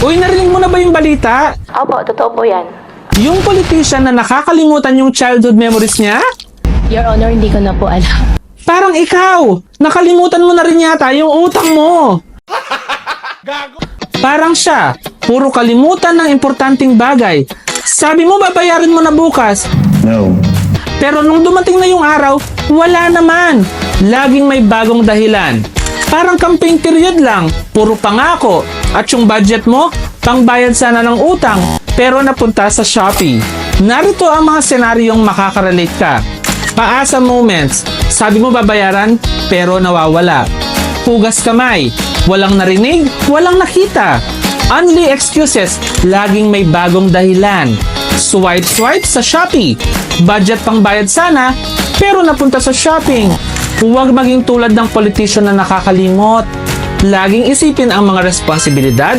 Uy, narinig mo na ba yung balita? Opo, totoo po yan. Yung politician na nakakalimutan yung childhood memories niya? Your Honor, hindi ko na po alam. Parang ikaw, nakalimutan mo na rin yata yung utang mo. Parang siya, puro kalimutan ng importanteng bagay. Sabi mo babayaran mo na bukas. No. Pero nung dumating na yung araw, wala naman. Laging may bagong dahilan. Parang campaign period lang, puro pangako. At yung budget mo, pangbayad sana ng utang, pero napunta sa Shopee. Narito ang mga senaryong makaka-relate ka. Paasa moments, sabi mo babayaran, pero nawawala. Hugas kamay, walang narinig, walang nakita. Only excuses, laging may bagong dahilan. Swipe sa Shopee. Budget pang bayad sana, pero napunta sa shopping. Huwag maging tulad ng politician na nakakalimot. Laging isipin ang mga responsibilidad